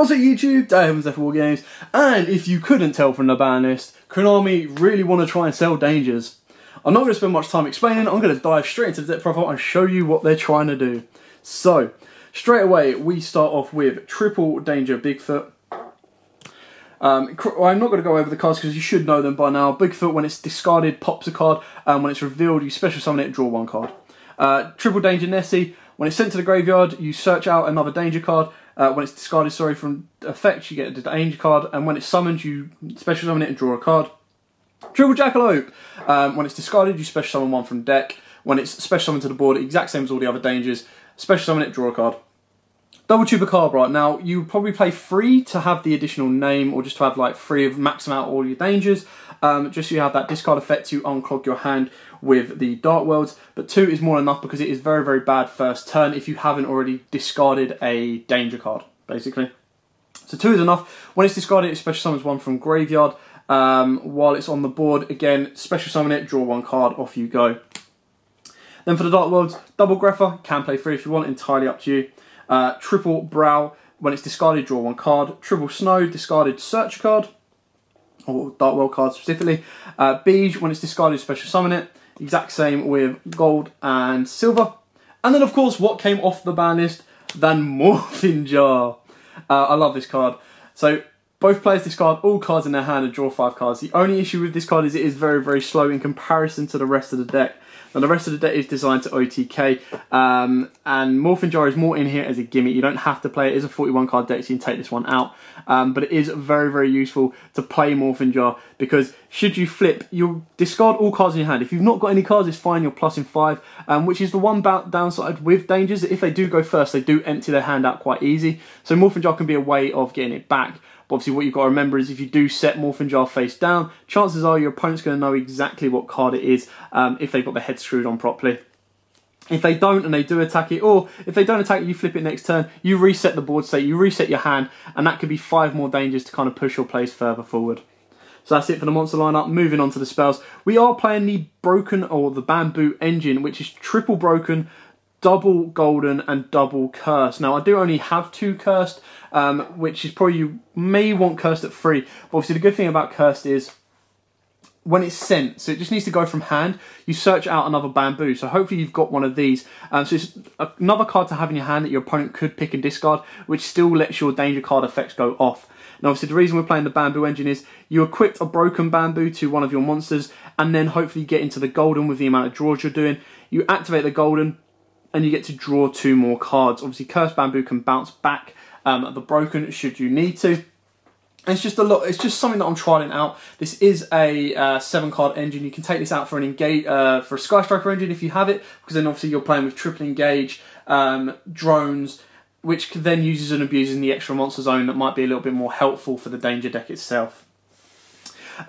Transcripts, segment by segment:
What's up YouTube, Dave's Zephyr Wargames, and if you couldn't tell from the ban list, Konami really want to try and sell dangers. I'm not going to spend much time explaining, I'm going to dive straight into the deck profile and show you what they're trying to do. So, straight away we start off with Triple Danger Bigfoot. I'm not going to go over the cards because you should know them by now. Bigfoot, when it's discarded, pops a card, and when it's revealed, you special summon it, draw one card. Triple Danger Nessie, when it's sent to the graveyard, you search out another danger card. When it's discarded, from effects, you get a danger card, and when it's summoned, you special summon it and draw a card. Triple Jackalope, when it's discarded, you special summon one from deck. When it's special summoned to the board, exact same as all the other dangers, special summon it, draw a card. Double Chupacabra, now you would probably play 3 to have the additional name, or just to have like 3 of maximum out all your dangers, just so you have that discard effect to unclog your hand with the Dark Worlds, but 2 is more than enough because it is very, very bad first turn if you haven't already discarded a danger card, basically. So 2 is enough. When it's discarded, it special summons one from graveyard. While it's on the board, again, special summon it, draw one card, off you go. Then for the Dark Worlds, Double Grepher, can play 3 if you want, entirely up to you. Triple Brow, when it's discarded, draw one card. Triple Snow, discarded, search a card, or Dark World card specifically. Beige, when it's discarded, special summon it. Exact same with gold and silver. And then, of course, what came off the ban list? Than Morphin Jar. I love this card. So, both players discard all cards in their hand and draw 5 cards. The only issue with this card is it is very, very slow in comparison to the rest of the deck. Now, the rest of the deck is designed to OTK, and Morphin Jar is more in here as a gimmick. You don't have to play it. It is a 41 card deck, so you can take this one out. But it is very, very useful to play Morphin Jar, because should you flip, you'll discard all cards in your hand. If you've not got any cards, it's fine, you're plus in 5, which is the one downside with dangers. If they do go first, they do empty their hand out quite easy. So Morphin Jar can be a way of getting it back. Obviously, what you've got to remember is if you do set Morphin Jar face down, chances are your opponent's going to know exactly what card it is if they've got their head screwed on properly. If they don't and they do attack it, or if they don't attack it, you flip it next turn, you reset the board state, you reset your hand, and that could be 5 more dangers to kind of push your plays further forward. So that's it for the monster lineup. Moving on to the spells. We are playing the Broken, or the Bamboo Engine, which is triple broken, double golden and double cursed. Now I do only have 2 cursed, which is probably, you may want cursed at 3. But obviously the good thing about cursed is when it's sent, so it just needs to go from hand, you search out another bamboo. So hopefully you've got one of these. So it's another card to have in your hand that your opponent could pick and discard, which still lets your danger card effects go off. Now obviously the reason we're playing the Bamboo Engine is you equip a broken bamboo to one of your monsters, and then hopefully you get into the golden with the amount of draws you're doing. You activate the golden, and you get to draw 2 more cards. Obviously, Cursed Bamboo can bounce back the Broken should you need to. And it's just it's just something that I'm trying out. This is a 7-card engine. You can take this out for an engage for a Sky Striker engine if you have it, because then obviously you're playing with triple engage, drones, which then uses and abuses the extra monster zone that might be a little bit more helpful for the danger deck itself.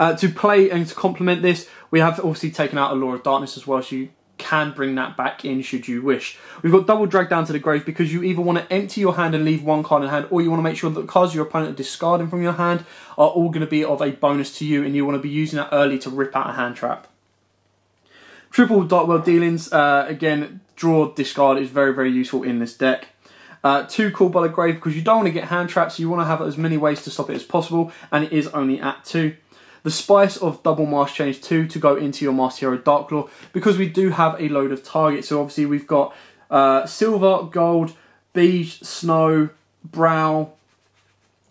To play and to complement this, we have obviously taken out Allure of Darkness as well, so you can bring that back in should you wish. We've got Double Drag Down to the Grave because you either want to empty your hand and leave 1 card in hand, or you want to make sure that the cards your opponent are discarding from your hand are all going to be of a bonus to you, and you want to be using that early to rip out a hand trap. Triple Dark World Dealings, again, draw, discard is very, very useful in this deck. 2 Called by the Grave because you don't want to get hand traps, so you want to have as many ways to stop it as possible, and it is only at 2. The Spice of Double Mask Change 2 to go into your Master Hero Darklaw, because we do have a load of targets. So obviously we've got Silver, Gold, Beige, Snow, Brow,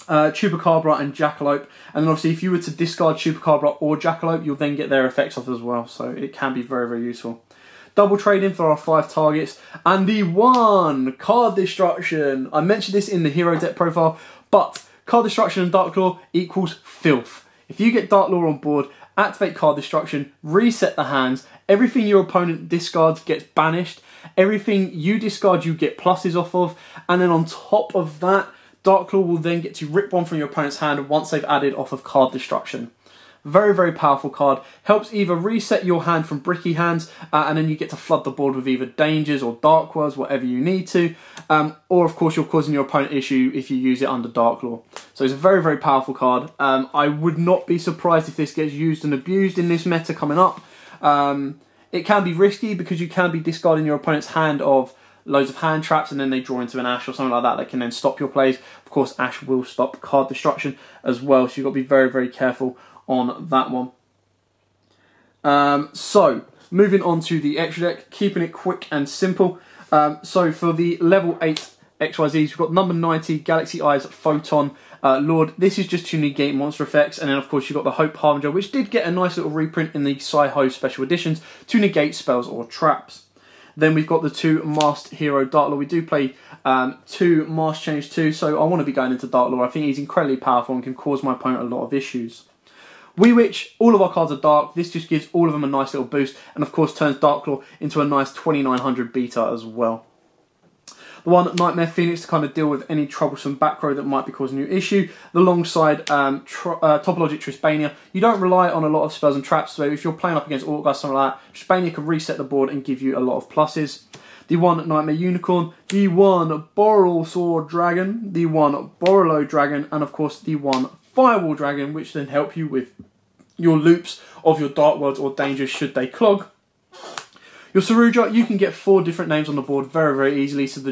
Chupacabra and Jackalope. And then obviously if you were to discard Chupacabra or Jackalope, you'll then get their effects off as well. So it can be very, very useful. Double trading for our 5 targets. And the 1, Card Destruction. I mentioned this in the hero deck profile, but Card Destruction and Darklaw equals filth. If you get Darklaw on board, activate Card Destruction, reset the hands, everything your opponent discards gets banished, everything you discard you get pluses off of, and then on top of that, Darklaw will then get to rip one from your opponent's hand once they've added off of Card Destruction. Very, very powerful card. Helps either reset your hand from bricky hands, and then you get to flood the board with either dangers or dark worlds, whatever you need to. Or, of course, you're causing your opponent issue if you use it under Darklaw. So it's a very, very powerful card. I would not be surprised if this gets used and abused in this meta coming up. It can be risky because you can be discarding your opponent's hand of loads of hand traps, and then they draw into an Ash or something like that that can then stop your plays. Of course, Ash will stop card destruction as well, so you've got to be very, very careful on that one. So, moving on to the extra deck, keeping it quick and simple. So for the level 8 XYZs, we've got number 90, Galaxy Eyes Photon Lord. This is just to negate monster effects, and then of course you've got the Hope Harbinger, which did get a nice little reprint in the Sci-Ho special editions to negate spells or traps. Then we've got the 2 Masked Hero Dark Lord. We do play 2 Mask Change 2, so I want to be going into Dark Lord. I think he's incredibly powerful and can cause my opponent a lot of issues. YUGIOH, all of our cards are dark. This just gives all of them a nice little boost, and of course turns Darklaw into a nice 2900 beta as well. The 1 Nightmare Phoenix to kind of deal with any troublesome back row that might be causing you issue. Alongside Topologic Trispania, you don't rely on a lot of spells and traps, so if you're playing up against Orc Guys, something like that, Trispania can reset the board and give you a lot of pluses. The 1 Nightmare Unicorn, the 1 Boral Sword Dragon, the 1 Borolo Dragon, and of course the 1 Firewall Dragon, which then help you with your loops of your Dark Worlds or dangers should they clog. Your Saruja, you can get 4 different names on the board very, very easily, so the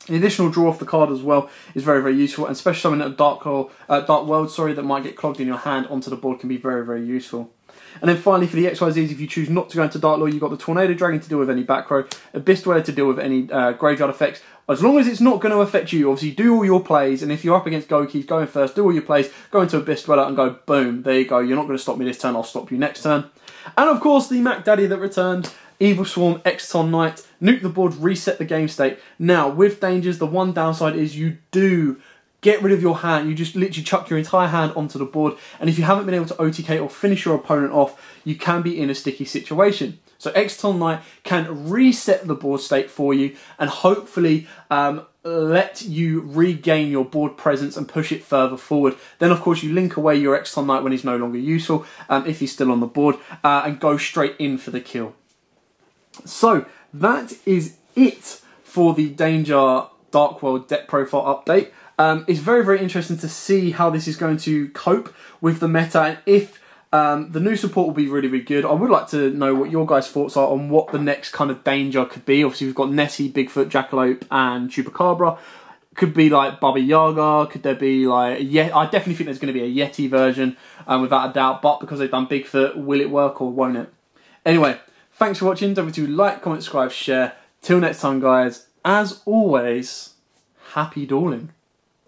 additional draw off the card as well is very, very useful, and especially something that Dark World that might get clogged in your hand onto the board can be very, very useful. And then finally for the XYZs, if you choose not to go into Dark Lord, you've got the Tornado Dragon to deal with any back row, Abyss Dweller to deal with any graveyard effects. As long as it's not going to affect you, obviously do all your plays, and if you're up against Gokis, go in first, do all your plays, go into Abyss Dweller and go boom, there you go, you're not going to stop me this turn, I'll stop you next turn. And of course the Mac Daddy that returned, Evil Swarm, Exton Knight, nuke the board, reset the game state. Now with dangers, the one downside is you do get rid of your hand. You just literally chuck your entire hand onto the board, and if you haven't been able to OTK or finish your opponent off, you can be in a sticky situation. So Exton Knight can reset the board state for you and hopefully let you regain your board presence and push it further forward. Then of course you link away your Exton Knight when he's no longer useful, if he's still on the board, and go straight in for the kill. So that is it for the Danger Dark World deck profile update. It's very, very interesting to see how this is going to cope with the meta, and if the new support will be really, really good. I would like to know what your guys' thoughts are on what the next kind of danger could be. Obviously, we've got Nessie, Bigfoot, Jackalope, and Chupacabra. Could be like Baba Yaga. Could there be like I definitely think there's going to be a Yeti version, without a doubt. But because they've done Bigfoot, will it work or won't it? Anyway, thanks for watching. Don't forget to like, comment, subscribe, share. Till next time, guys. As always, happy dueling.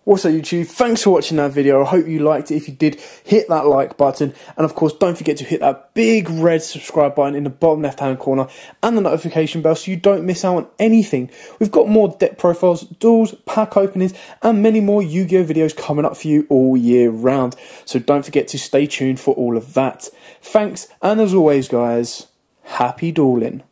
Also YouTube, thanks for watching that video. I hope you liked it. If you did, hit that like button. And of course, don't forget to hit that big red subscribe button in the bottom left hand corner and the notification bell so you don't miss out on anything. We've got more deck profiles, duels, pack openings, and many more Yu-Gi-Oh videos coming up for you all year round. So don't forget to stay tuned for all of that. Thanks, and as always guys, happy dueling.